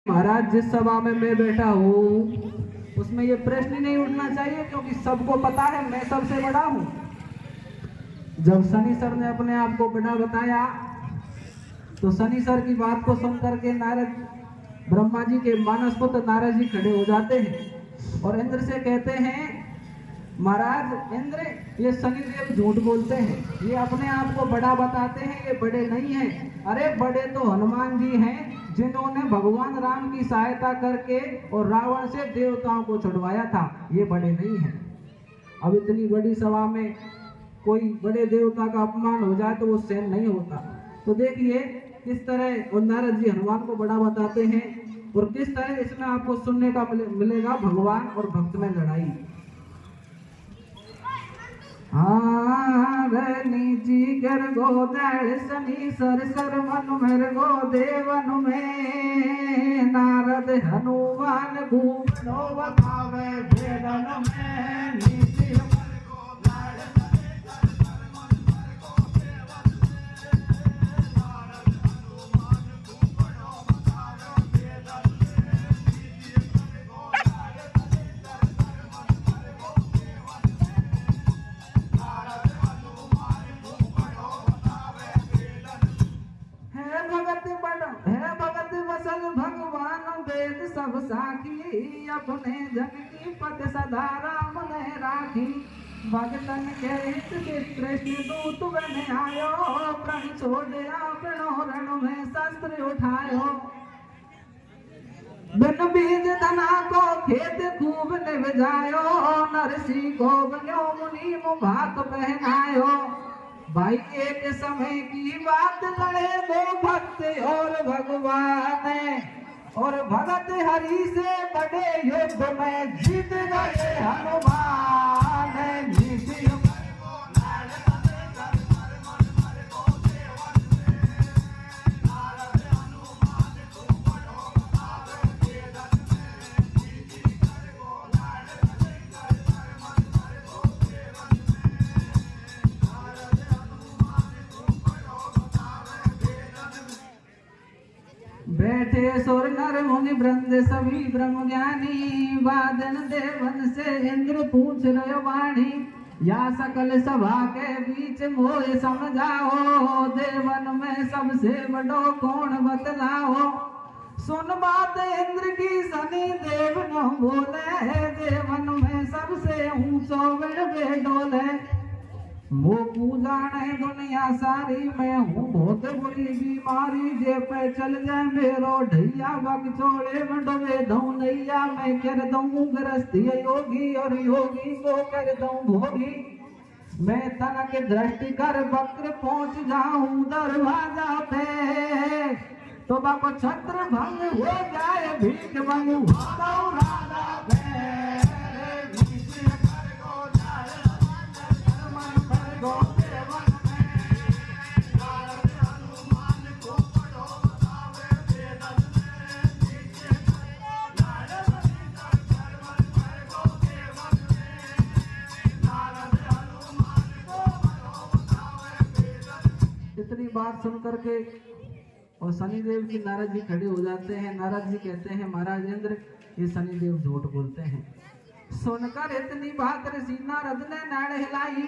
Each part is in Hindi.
महाराज जिस सभा में मैं बैठा हूँ उसमें ये प्रश्न नहीं उठना चाहिए, क्योंकि सबको पता है मैं सबसे बड़ा हूँ। जब शनि सर ने अपने आप को बड़ा बताया तो शनि सर की बात को सुन करके नारद ब्रह्मा जी के मानस पुत्र नारद जी खड़े हो जाते हैं और इंद्र से कहते हैं, महाराज इंद्र, ये शनिदेव झूठ बोलते हैं, ये अपने आप को बड़ा बताते हैं, ये बड़े नहीं हैं। अरे बड़े तो हनुमान जी हैं, जिन्होंने भगवान राम की सहायता करके और रावण से देवताओं को छुड़वाया था, ये बड़े नहीं हैं। अब इतनी बड़ी सभा में कोई बड़े देवता का अपमान हो जाए तो वो सहन नहीं होता। तो देखिए किस तरह नारद जी हनुमान को बड़ा बताते हैं और किस तरह इसमें आपको सुनने का मिलेगा भगवान और भक्त में लड़ाई। जी कर गो दल शनि सर सर मन मेर गो देवन में नारद हनुमान घूमनो बतावे भेदन में नीति सब साखी अपने जन की पद सदा राम ने राखी। भगतन के हित से कृष्ण दूत बने आयो, प्रण छोड़या प्रणो रण में शस्त्र उठायो। बिन बीज धना को खेत खूब निवजायो, नरसी को बनो मुनि मुभात पहनायो। भाई एक समय की बात लड़े दो भक्त और भगवान, और भगत हरि से बड़े युद्ध में जीत गए हनुमान। बैठे सुर नर मुनि वृंद सभी ब्रह्म ज्ञानी, वादन देवन से इंद्र पूछ रहे वाणी। या सकल सभा के बीच मोह समझाओ, देवन में सबसे बड़ो कौन बतलाओ। सुन बात इंद्र की शनि देव न बोले, देवन में सबसे ऊंचो बे डोले। वो पूजा नहीं दुनिया सारी, मैं हूँ बहुत बुरी बीमारी। जे पे चल जाए मेरो ढैया, बग छोड़े डुबे दऊं नैया। मैं कर दूं गृहस्थी योगी, और योगी को कर दूं भोगी। मैं तनक दृष्टि कर वक्र पहुंच जाऊं दरवाजा पे, तो बाको छत्र भंग हो जाए भीख मंगू राजा पे। इतनी बात सुन करके और शनिदेव जी नारद जी खड़े हो जाते हैं। नारद जी कहते हैं, महाराज इंद्र, ये शनिदेव झूठ बोलते हैं। सुनकर इतनी बात ऋषि नारद ने नाड़ हिलाई,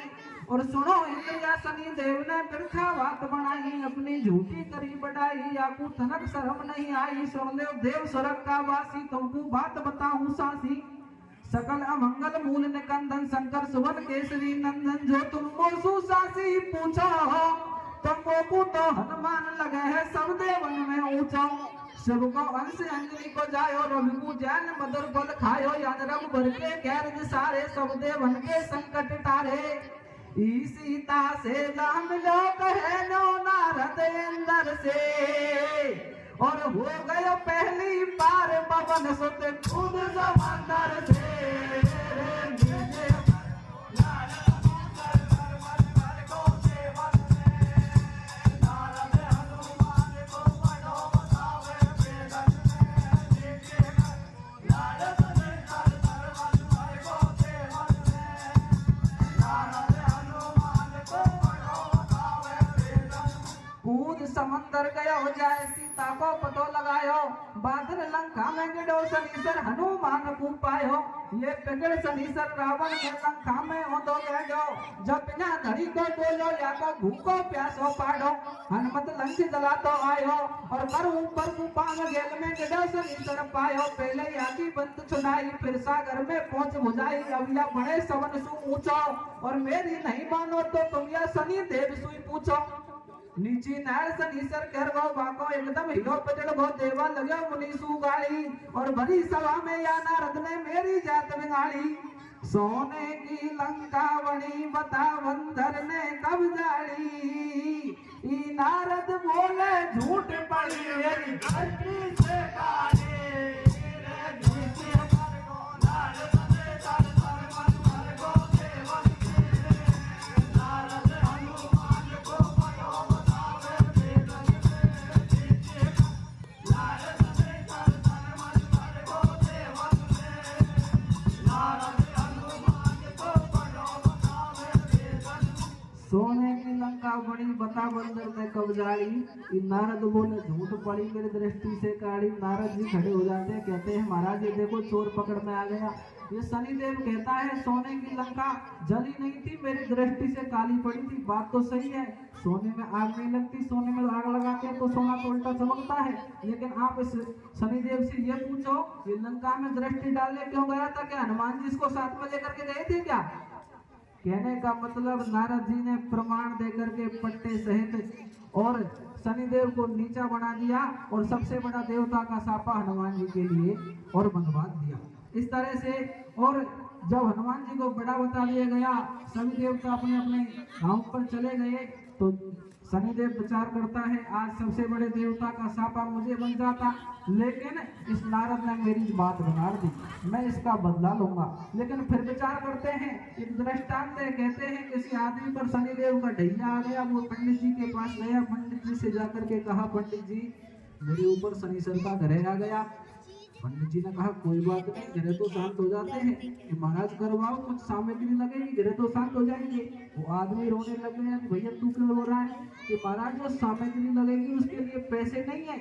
और सुनो इंद्र या शनिदेव ने बिरखा बात बनाई। अपनी झूठी करी बढ़ाई, आपको तनक शर्म नहीं आई। सुन ले देव स्वर्ग का वासी, तुमको बात बताऊं सासी। सकल अमंगल मूल निकंदन शंकर सुवन केसरी नंदन, जो तुम मोसू सासी पूछो तुमको तो हनुमान लगे है सब देवन में ऊंचा। सबको अंश अंजलि को जायो, रघु जैन मदर बल खायो। याद रब भर के गैर सारे सब देवन के संकट टारे। ई सीता से नाम लो कहे नो नारद इंद्र से, और हो गयो पहली बार पवन सुत खुद समंदर से। समंदर गयो जाए, सीता को पतो लगायो। बादल लंका में गिड़ो शनिसर हनुमान को पायो, ये पकड़ शनिसर रावण के लंका में हो दो गयो, जब बिना धड़ी को बोलो या को भूखो प्यासो पाड़ो, हनुमत लंक जला तो आयो, और कर ऊपर कुपांग गेल में गिड़ो शनिसर पायो, पहले आकी बंद छुड़ाई फिर सागर में पहुंच बुझाई, अब या बड़े सवन सु ऊंचो, और मेरी नहीं मानो तो तुम या शनि देव सुई पूछो। नीची नार शनिसर करवो बाको एकदम हीरो पजड़ गो देवा लगे मुनीसु गाड़ी, और भरी सभा में या नारद ने मेरी जात बिगाड़ी, सोने की लंका बनी बता बंदर ने कब जाड़ी, ई नारद बोले झूठ पड़ी मेरी धरती से काढ़ी। सोने की लंका बड़ी बता बंदर ने कब जाड़ी, नारद बोले झूठ पड़ी मेरी दृष्टि से काढ़ी। नारद जी खड़े हो जाते हैं, कहते हैं महाराज ये देखो चोर पकड़ में आ गया। ये शनिदेव कहता है सोने की लंका जली नहीं थी, मेरी दृष्टि से काली पड़ी थी। बात तो सही है, सोने में आग नहीं लगती, सोने में आग लगाते हैं तो सोना तो उल्टा चमकता है। लेकिन आप इस शनिदेव से ये पूछो ये लंका में दृष्टि डालने क्यों गया था? क्या हनुमान जी इसको साथ में लेकर के गए थे क्या? कहने का मतलब नारद जी ने प्रमाण देकर के पट्टे सहित और शनिदेव को नीचा बना दिया, और सबसे बड़ा देवता का सापा हनुमान जी के लिए और बंधवा दिया इस तरह से। और जब हनुमान जी को बड़ा बता दिया गया, सभी देवता अपने अपने गांव पर चले गए, तो शनिदेव विचार करता है आज सबसे बड़े देवता का सापा मुझे बन जाता, लेकिन इस नारद ने मेरी बात बिगाड़ दी, मैं इसका बदला लूंगा। लेकिन फिर विचार करते हैं, एक दृष्टांत कहते हैं किसी आदमी पर शनिदेव का ढैया आ गया, वो पंडित जी के पास गया, पंडित जी से जाकर के कहा पंडित जी मेरे ऊपर शनिश्चर का ग्रह आ गया। पंडित जी ने कहा कोई बात नहीं, ग्रह तो शांत हो जाते हैं, कि महाराज करवाओ कुछ सामग्री लगेगी ग्रह तो शांत हो जाएंगे। वो आदमी रोने लगे हैं, भैया तू क्यों रो रहा है? कि महाराज वो सामग्री लगेगी उसके लिए पैसे नहीं है।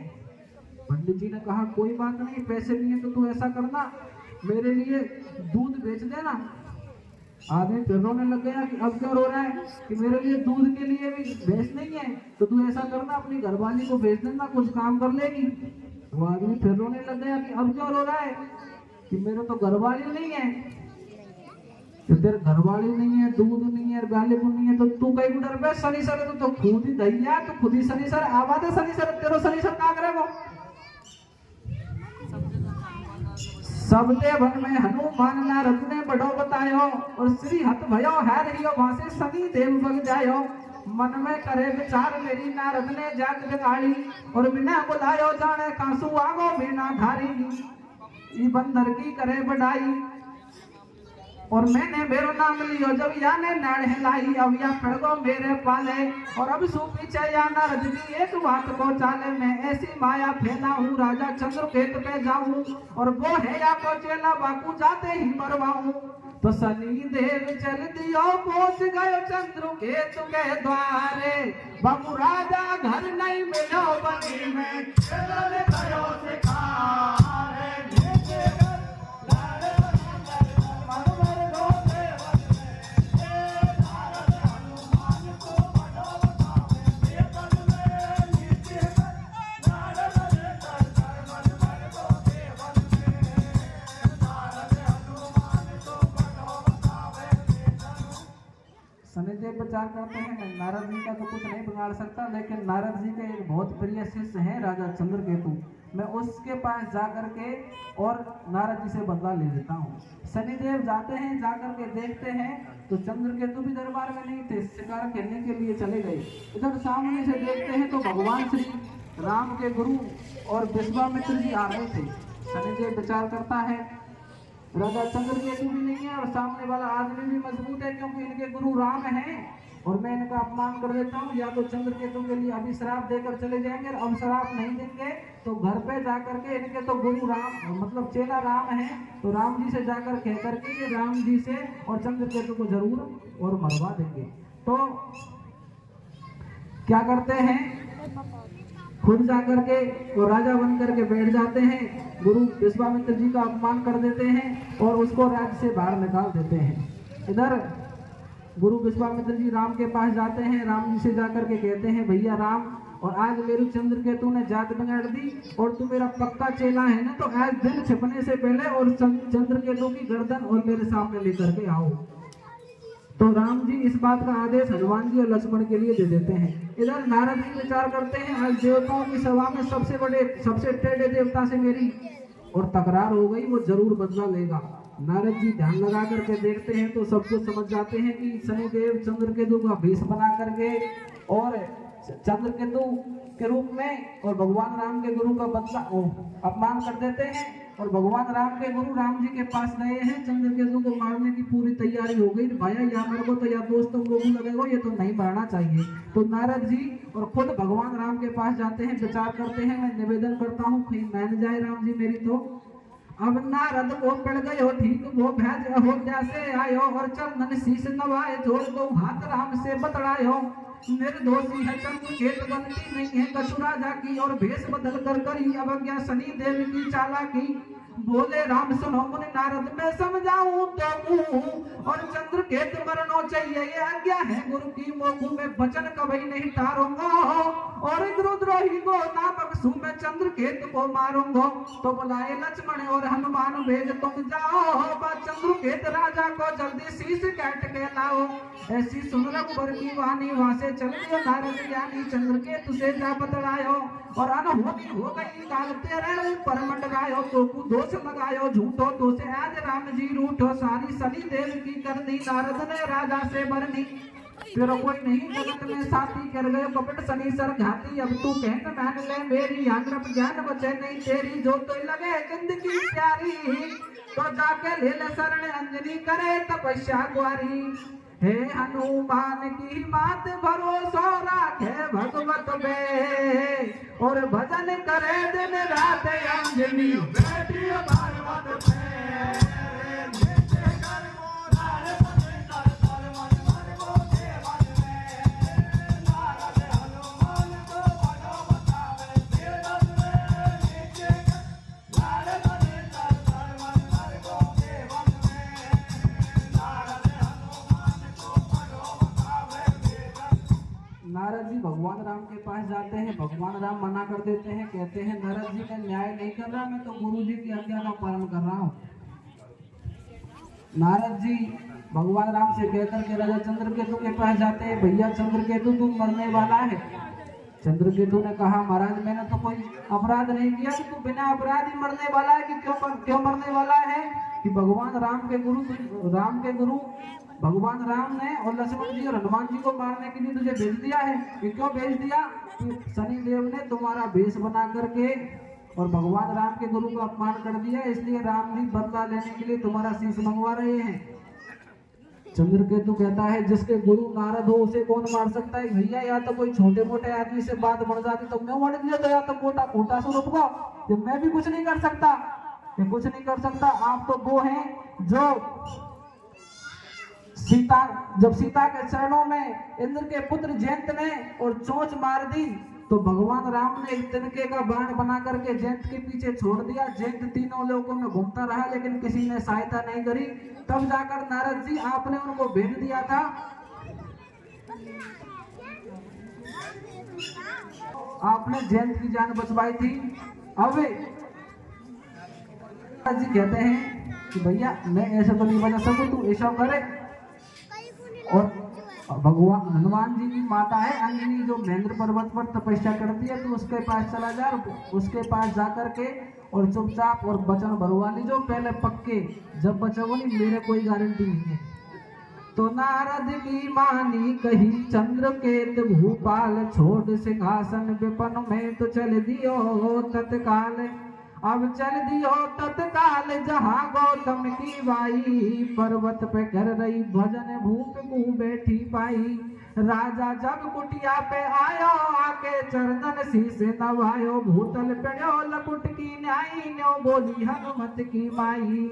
पंडित जी ने कहा कोई बात नहीं, पैसे नहीं है तो तू ऐसा करना मेरे लिए दूध बेच देना। आदमी फिर रोने लग गया कि अब क्या रो रहा है, कि मेरे लिए दूध के लिए भी भैंस नहीं है, तो तू ऐसा करना अपनी घरवाली को भेज देना, कुछ काम कर लेगी। वो आदमी फिर रोने लग गया कि अब क्यों रो रहा है, कि मेरे तो घरवाली नहीं है। तो तेरे घरवाली नहीं है, दूध नहीं है, गाली नहीं है, तो तू कहीं को डर पे शनिश्चर है तो खुद ही दैया, तो खुद ही शनिश्चर आवाज है शनिश्चर, तेरो शनिश्चर का करेगो। सब देवन में हनुमान नारद ने बड़ो बतायो, और श्री हत भयो है रहियो वहां से शनि देव बग जायो। मन में करे विचार मेरी नारद ने जाग जगाड़ी, और बिना बुलायो जाने कांसू आगो बिना धारी, ई बंदर की करे बढ़ाई। और मैंने मेरो नाम लियो जब या ने नाड़ हिलाई, अब या खड़गो मेरे पाले, और अब सु पीछे या नारद की एक बात को चाले। मैं ऐसी माया फैला हूँ राजा चंद्रकेत पे जाऊं, और वो है या को चेला बाकू जाते ही मरवाऊं। तो शनि देव चल दियो पहुंच गयो चंद्रकेत के द्वारे, बाबू राजा घर नहीं मिलो बनी में चल गयो सिखारे। शनिदेव विचार करते हैं मैं नारद जी का तो कुछ नहीं बिगाड़ सकता, लेकिन नारद जी के एक बहुत प्रिय शिष्य हैं राजा चंद्रकेतु, मैं उसके पास जाकर के और नारद जी से बदला ले लेता हूँ। शनिदेव जाते हैं, जाकर के देखते हैं तो चंद्रकेतु भी दरबार में नहीं थे, शिकार खेलने के लिए चले गए। इधर सामने से देखते हैं तो भगवान श्री राम के गुरु और विश्वामित्र जी आ रहे थे। शनिदेव विचार करता है राजा चंद्रकेतु भी नहीं है और सामने वाला आदमी भी मजबूत है, क्योंकि इनके गुरु राम हैं, और मैं इनका अपमान कर देता हूँ। या तो चंद्रकेतु के लिए अभी श्राप देकर चले जाएंगे, और अब श्राप नहीं देंगे तो घर पे जाकर के इनके तो गुरु राम मतलब चेला राम है, तो राम जी से जाकर कह करके ये राम जी से और चंद्रकेतु को जरूर और मरवा देंगे। तो क्या करते हैं खुद जाकर के वो राजा बन करके बैठ जाते हैं। गुरु विश्वामित्र जी का अपमान कर देते हैं और उसको राज्य से बाहर निकाल देते हैं। इधर गुरु विश्वामित्र जी राम के पास जाते हैं। राम जी से जाकर के कहते हैं, भैया राम, और आज मेरे चंद्रकेतु ने जात बिगाड़ दी और तू मेरा पक्का चेला है ना, तो आज दिन छिपने से पहले और चंद्रकेतु की गर्दन और मेरे सामने लेकर के आओ। तो राम जी इस बात का आदेश हनुमान जी और लक्ष्मण के लिए दे देते हैं। इधर नारद जी विचार करते हैं, आज देवताओं की सभा में सबसे टेढ़े देवता से मेरी और तकरार हो गई, वो जरूर बदला लेगा। नारद जी ध्यान लगा करके देखते हैं तो सब कुछ समझ जाते हैं कि शनिदेव चंद्रकेतु का भेष बना करके और चंद्रकेतु के रूप में और भगवान राम के गुरु का बदला अपमान कर देते हैं। और भगवान राम के गुरु राम जी के पास गए हैं, चंद्रकेतु को मारने की पूरी तैयारी हो गई। भाया या मेरे को तो या दोस्तों को लगेगा ये तो नहीं मारना चाहिए। तो नारद जी और खुद भगवान राम के पास जाते हैं, विचार करते हैं, मैं निवेदन करता हूँ कहीं मान जाए राम जी मेरी। तो अब नारद को पड़ गए हो ठीक, वो भैज अयोध्या से आयो और चंदन शीश नवाए, जोड़ दो हाथ राम से बतड़ायो। निर्दोषी है चंद्रकेत, बनती नहीं है कछु राजा की, और भेष बदल कर करी अवज्ञा शनि देव की चालाकी। बोले राम सुनो मुनि नारद, मैं समझाऊं तो और चंद्रकेत मरनो चाहिए ये आज्ञा है गुरु की, मोहू में वचन कभी नहीं टारूंगा, और द्रोही को ना बख्शू मैं चंद्रकेत को मारूंगा। तो बुलाए लक्ष्मण और हनुमान, भेज तुम जाओ चंद्रकेत राजा को जल्दी शीश काट के लाओ। ऐसी सुन रघुबर की वाणी, वहां से चल दियो नारद ज्ञानी, चंद्रकेतु से जा बतलायो। और अनहोनी हो गई काल तेरे ऊपर मंडरायो, तो को दोष लगायो झूठो, तो से आज राम जी रूठो। सारी शनि देव की कर दी नारद ने राजा से बरनी, फिर कोई नहीं जगत में साथी कर गए कपट शनि सर घाती। अब तू कहत मान ले मेरी, अग्रप ज्ञान बचे नहीं तेरी, जो तो लगे जिंदगी प्यारी, तो जाके ले ले शरण अंजनी करे तपस्या ग्वारी। हे हनुमान की बात भरोसा राखे भगवत बे, और भजन करे दिन रात अंजनी बैठी भागवत पे। नारद जी भगवान राम के पास जाते हैं। भगवान राम मना कर देते हैं, कहते हैं नारद जी मैं न्याय नहीं कर रहा, मैं तो गुरु जी की आज्ञा का पालन कर रहा हूँ। नारद जी भगवान राम से कहकर के राजा चंद्रकेतु के पास जाते हैं, भैया चंद्रकेतु तुम मरने वाला है। चंद्रकेतु ने कहा महाराज मैंने तो कोई अपराध नहीं किया, कि तू बिना अपराध ही मरने वाला है। कि क्यों मरने वाला है? कि भगवान राम के गुरु भगवान राम ने और लक्ष्मण जी और हनुमान जी को मारने के लिए तुझे भेज दिया है। कि क्यों भेज दिया? कि शनि देव ने तुम्हारा भेष बना करके और भगवान राम के गुरु का अपमान कर दिया, इसलिए राम जी बदला लेने के लिए तुम्हारा शीश मंगवा रहे हैं। चंद्रकेतु कहता है जिसके गुरु नारद हो उसे कौन मार सकता है? भैया या तो कोई छोटे मोटे आदमी से बात बढ़ जाती तो मैं मर दिया, तो या तो कोटा स्वरूप को मैं भी कुछ नहीं कर सकता, ये कुछ नहीं कर सकता। आप तो वो हैं जो जब सीता के चरणों में इंद्र के पुत्र जयंत ने और चोंच मार दी, तो भगवान राम ने एक तिनके का बाण बना करके जयंत के पीछे छोड़ दिया। जयंत तीनों लोगों में घूमता रहा लेकिन किसी ने सहायता नहीं करी। तब जाकर नारद जी आपने उनको भेज दिया था। आपने जयंत की जान बचवाई थी। अब नारद जी कहते हैं कि भैया मैं ऐसा तो नहीं बचा सकूं, तू ऐसा करे। और भगवान हनुमान जी की माता है अंजनी जो महेंद्र पर्वत पर तपस्या करती है, तो उसके पास चला जा, उसके पास जाकर के और चुपचाप और वचन भरवा लीजो पहले पक्के, जब बचोगे मेरे कोई गारंटी नहीं है। तो नारद की मानी कही चंद्रकेत भूपाल, छोड़ सिंहासन विपन में तो चल दियो तत्काल। अब चल दियो तत्काल जहाँ गौतम की बाई, पर्वत पे कर रही भजन भूप मुँह बैठी पाई। राजा जब कुटिया पे आयो आके चरणन शीश नवायो, भूतल पेड़ो लकुट की न्याई न्यो बोली हनुमत की माई।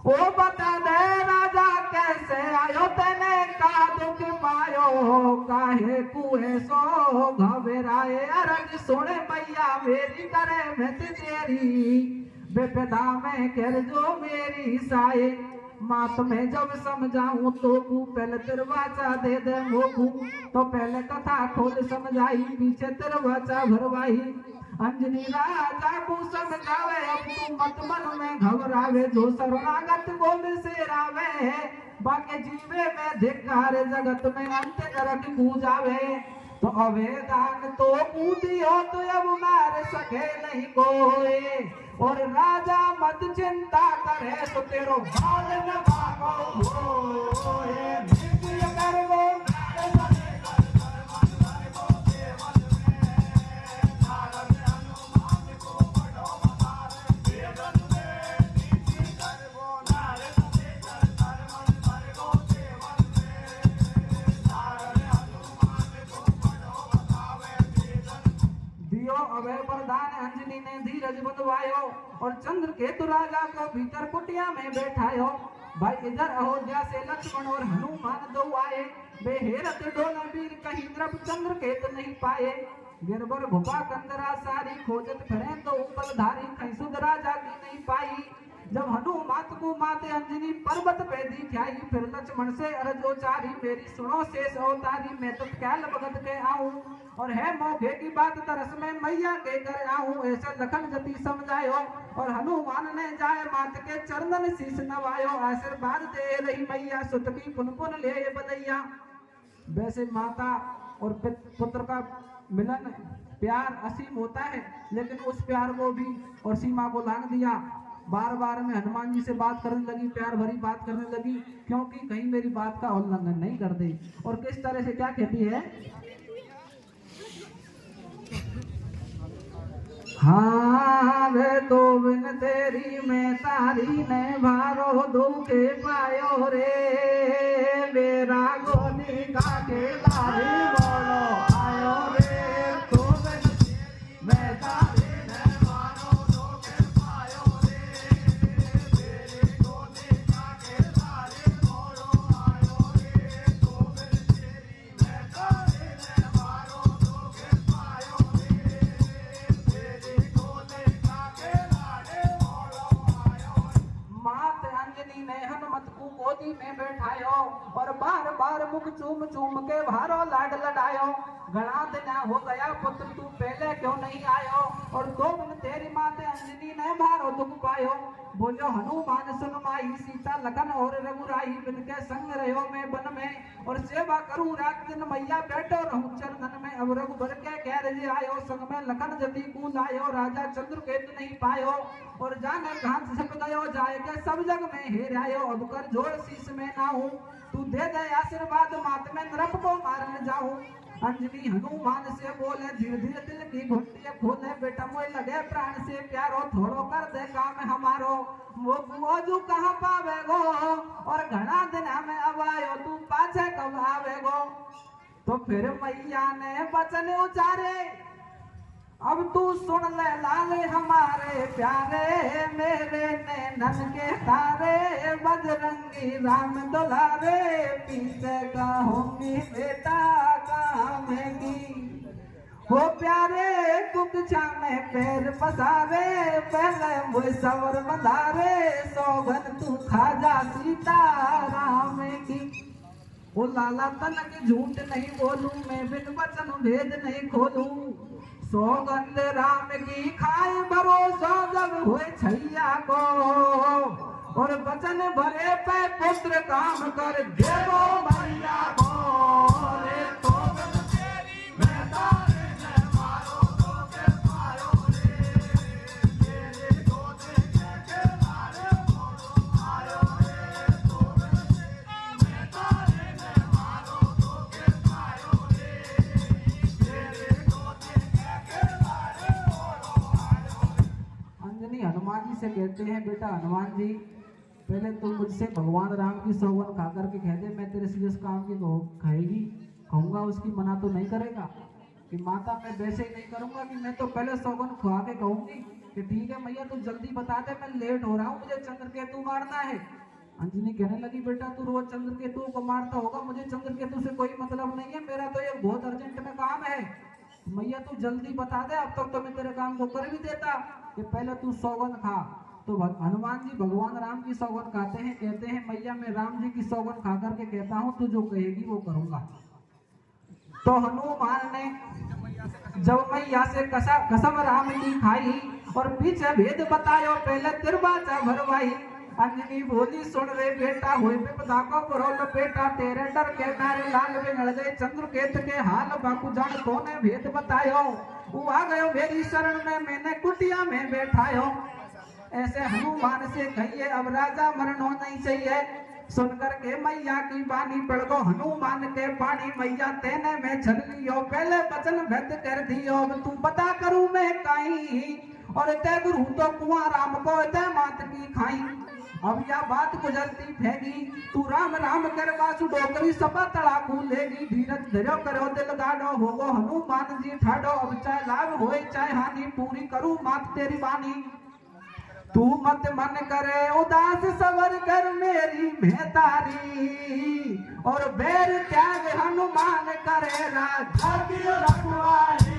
ओ बता दे राजा कैसे आयो तेने का दुख पायो काहे कुए सो घबराए अरज सुने मैया मेरी करे मैं तेरी बेपदा में कर जो मेरी साए मात में जब समझाऊं तो तू पहले दरवाजा दे दे मोकू तो पहले कथा खोल समझाई पीछे दरवाजा भरवाई अंजनी राजा को समझावे अब तू मत मन में घबरावे जो शरणागत गोविंद से रावे बाके जीवे में धिक्कार जगत में अंत नरक पूजावे तो अवेदान तो पूजियो तो अब मार सके नहीं कोई और राजा मत चिंता करे तो तेरो बाल न भागो होए नित्य करवो अभय प्रधान अंजनी ने धीरज बंधवायो और चंद्र केतु राजा को भीतर कुटिया में बैठायो भाई इधर अयोध्या से लक्ष्मण और हनुमान दो आए बेहेरत डोला वीर कहीं द्रव चंद्र केतु नहीं पाए गिरबर भुपा कंदरा सारी खोजत फिरे तो उपलधारी कहीं सुध राजा की नहीं पाई जब हनुमान को माते अंजनी पर्वत पे दिखाई फिर लक्ष्मण से अरजो चारी मेरी सुनो शेष अवतारी मैं तत्काल भगत के आऊं और है मौके की बात तरस में मैया के घर आऊं ऐसे लखन जति समझायो और हनुमान ने जाए मात के चरणन शीश नवायो आशीर्वाद दे रही मैया सुत की पुन पुन ले बदैया वैसे माता और पुत्र का मिलन प्यार असीम होता है लेकिन उस प्यार को भी और सीमा को लांघ दिया बार बार में हनुमान जी से बात करने लगी प्यार भरी बात करने लगी क्योंकि कहीं मेरी बात का उल्लंघन नहीं कर दे और किस तरह से क्या कहती है हाँ वे तो बिन तेरी मैं तारी ने भारो दुखे पायो रे मेरा गोनी का के लारी बोलो आयो रे तो बिन मैं तारी ने भारो दुखे पायो रे मेरे गोनी का के लारी बोलो आयो रे तो बिन तेरी मैं तारी ने भारो दुखे पायो अंजनी ने हनुमत को गोदी में बैठायो और बार बार मुख चूम चूम के भारो लाड लडायो घना दिन हो गया पुत्र तू पहले क्यों नहीं आयो और दो दिन तेरी माते अंजनी ने भारो दुख पायो बोलो हनुमान सुन माई सीता लखन और रघुराई बिन के संग रहो मैं वन में और सेवा करूं रात दिन मैया बैठो रहूं चरणन में अब रघुबर के कह रहे आयो संग में लखन जति को लायो राजा चंद्र केतु नहीं पायो और जाने घाट सप गयो जाए के सब जग में हेर आयो अब कर जोड़ शीश में ना हूं तू दे दे आशीर्वाद मात में नरप को मारने जाऊं अंजनी हनुमान से बोले धीरे धीरे दिल की घुंटियां खोले बेटा मोए लगे प्राण से प्यारो थोड़ो कर दे काम हमारो मौजू कहाँ पावे गो और घना दिन हमें अब आयो तू पाछे कब आवे गो तो फिर मैया ने वचन उचारे अब तू सुन ले लाल हमारे प्यारे मेरे नैनन के तारे बजरंगी राम दुलारे पीछे कहूंगी बेटा कहामेगी हो प्यारे कुक्षा में पैर पसारे पहले मुझे सवर बंधारे सौगन तू खाजा सीता राम की वो लाला तनक झूठ नहीं बोलूं मैं बिन वचन भेद नहीं खोलूं सौगंध राम की खाए भरोसा जब हुए छैया को और वचन भरे पे पुत्र काम कर देवो मैया को रे तो तेरी मैं तारे ने मारो तो के पायो रे तेरे गोदे के मारे मोरो आयो रे तो तेरी मैं तारे ने मारो तो के पायो रे तेरे गोदे अंजनी हनुमान जी से कहते हैं बेटा हनुमान जी पहले तुम मुझसे भगवान राम की सौगंध खा करके कह दे मैं तेरे से काम की खाएगी कहूंगा उसकी मना तो नहीं करेगा कि माता मैं वैसे ही नहीं करूंगा कि मैं तो पहले सौगंध खा के कहूंगी कि ठीक है मैया तू जल्दी बता दे मैं लेट हो रहा हूँ मुझे चंद्र केतु मारना है अंजनी कहने लगी बेटा तू रोज चंद्रकेतु को मारता होगा, मुझे चंद्रकेतु से कोई मतलब नहीं है, मेरा तो ये बहुत अर्जेंट में काम है, मैया तू जल्दी बता दे, अब तक तो मैं तेरे काम को कर भी देता, कि पहले तू सौगंध खा। तो हनुमान जी भगवान राम की सौगंध खाते हैं, कहते हैं मैया मैं राम जी की सौगंध खा करके कहता हूँ तू जो कहेगी वो करूंगा। तो हनुमान ने जब मैया से कसम राम की खाई और पीछे भेद बतायो, पहले तिरबाचा भरवाई। अंजनी बोली सुन रे बेटा, हुए विपदा को बरोल बेटा, तेरे डर के नारे लाल बिगड़ गए चंद्रकेत के हाल, बाकू जान कोने भेद बतायो, वो आ गयो मेरी शरण में, मैंने कुटिया में बैठायो। ऐसे हनुमान से कहिए अब राजा मरनो नहीं चाहिए। सुनकर के मैया की बानी पड़ गो हनुमान के पानी, मैया तेने में छल लियो, पहले वचन व्यक्त कर दियो, अब तू बता करूं मैं काई, और ते गुरु तो कुआं राम को ते मात की खाई। अब यह बात गुजरती फेगी, तू राम राम कर बासु डोकरी सपा तड़ाकू लेगी, धीरज धरो करो दिल गाड़ो, होगो हनुमान जी ठाडो, अब चाहे लाभ होए चाहे हानि, पूरी करूं मात तेरी बानी। तू मत मन करे उदास सबर कर मेरी महतारी, और बैर त्याग हनुमान करे राजा की रखवाली।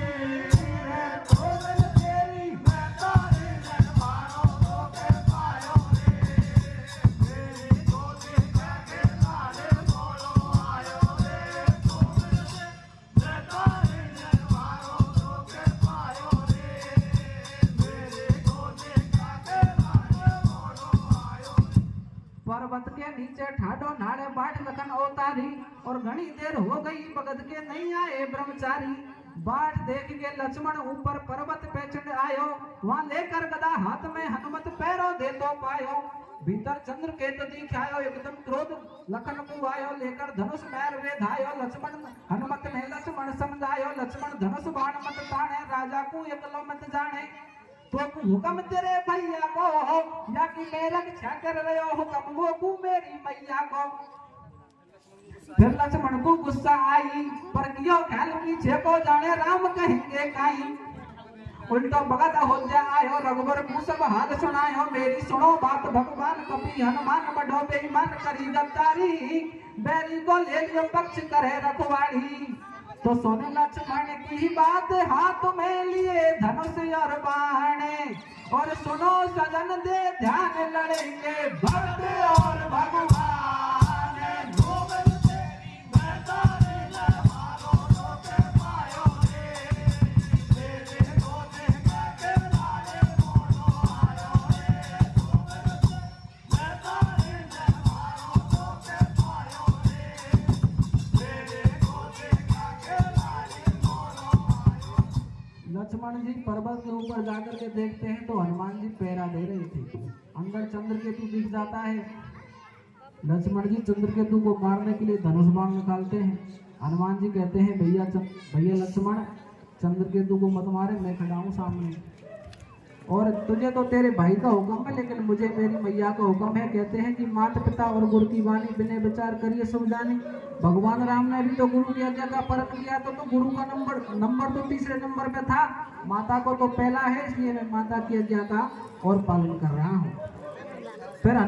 पर्वत के नीचे ठाडो नाड़े बाट लखन अवतारी, और घनी देर हो गई भगत के नहीं आए ब्रह्मचारी। बाट देख के लक्ष्मण ऊपर पर्वत पे चढ़ आयो, वहां लेकर गदा हाथ में हनुमत पैरों दे तो पायो। भीतर चंद्रकेतु दिखायो, एकदम क्रोध लखन को आयो, लेकर धनुष मैर वे धायो, लक्ष्मण हनुमत ने लक्ष्मण समझायो, लक्ष्मण धनुष बाण मत ताने, राजा को एकलो मत जाने। तो हुक्म तेरे भैया को या कि मैं रक्षा कर रहे हो, हुक्म वो को मेरी मैया को। फिर लक्ष्मण को गुस्सा आई, पर कियो ख्याल पीछे को जाने राम कहेंगे काई। उल्टो भगत हो जायो, रघुबर को सब हाल सुनायो, मेरी सुनो बात भगवान कपी हनुमान बढ़ो बेईमान करी गद्दारी, बैरी को ले लियो पक्ष करे रखवाड़ी। तो सोने लक्ष्मण की बात हाथ में लिए धनुष और बाणे, और सुनो सजन दे ध्यान लड़ेंगे भक्त और भगवान। लक्ष्मण जी पर्वत के ऊपर जाकर के देखते हैं तो हनुमान जी पहरा दे रहे थे, अंदर चंद्रकेतु दिख जाता है। लक्ष्मण जी चंद्रकेतु को मारने के लिए धनुष बाण निकालते हैं। हनुमान जी कहते हैं भैया लक्ष्मण चंद्रकेतु को मत मारे, मैं खड़ा हूं सामने, और तुझे तो तेरे भाई का हुक्म है, लेकिन मुझे मेरी मैया का हुक्म है। कहते हैं कि माता पिता और गुरु की वाणी बिना विचार करिए सब जानी। भगवान राम ने भी तो गुरु की आज्ञा का पालन किया, तो गुरु का नंबर तो तीसरे नंबर पे था, माता को तो पहला है, इसलिए मैं माता की आज्ञा का और पालन कर रहा हूँ। फिर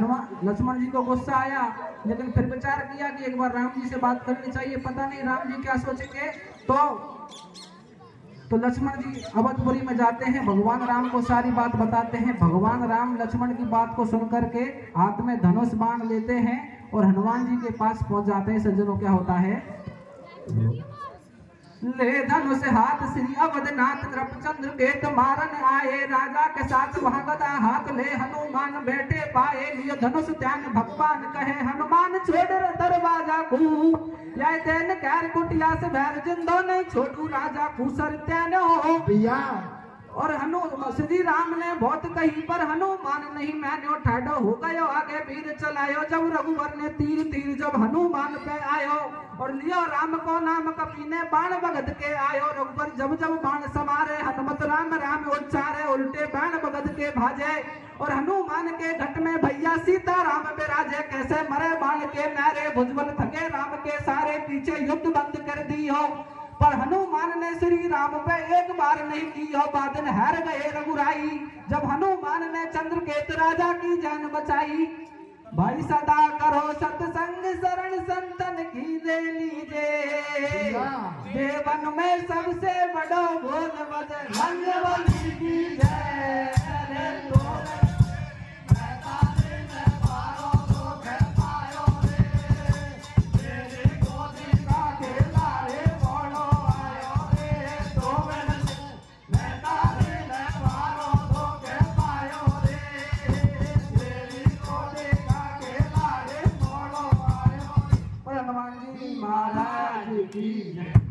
लक्ष्मण जी को गुस्सा आया, लेकिन फिर विचार किया कि एक बार राम जी से बात करनी चाहिए, पता नहीं राम जी क्या सोचेंगे। तो लक्ष्मण जी अवधपुरी में जाते हैं, भगवान राम को सारी बात बताते हैं। भगवान राम लक्ष्मण की बात को सुनकर के हाथ में धनुष बाण लेते हैं और हनुमान जी के पास पहुंच जाते हैं। सज्जनों क्या होता है, ले धनुष हाथ श्री अवधनाथ नृपचंद्र केत मारन आए, राजा के साथ वहां गदा हाथ ले हनुमान बैठे पाए, लियो धनुष त्यान भगवान कहे हनुमान छोड़ दरवाजा को, या तेन कैर कुटिया से भैर जिंदो नहीं छोटू राजा को सर त्यान हो पिया। और श्री राम ने बहुत कही पर हनुमान नहीं मैंने ठाडो हो गयो, आगे वीर चलायो, जब रघुवर ने तीर जब हनुमान पे आयो, और लियो राम को नाम कपी ने बाण भगत के आयो, रघुवर जब बाण समारे, हनुमत राम राम उच्चारे, उल्टे बाण भगत के भाजे, और हनुमान के घट में भैया सीता राम विराजे, कैसे मरे बाण के नारे, भुजबल थके राम के सारे, पीछे युद्ध बंद कर दियो, पर हनुमान ने श्री राम पे एक बार नहीं की, बादन हार गए रघुराई, जब हनुमान ने चंद्रकेतु राजा की जान बचाई। भाई सदा करो सत्संग शरण संतन की दे लीजे देवन में सबसे बड़ो बोल बजरंग बली की जय हनुमान जी महाराज की जय।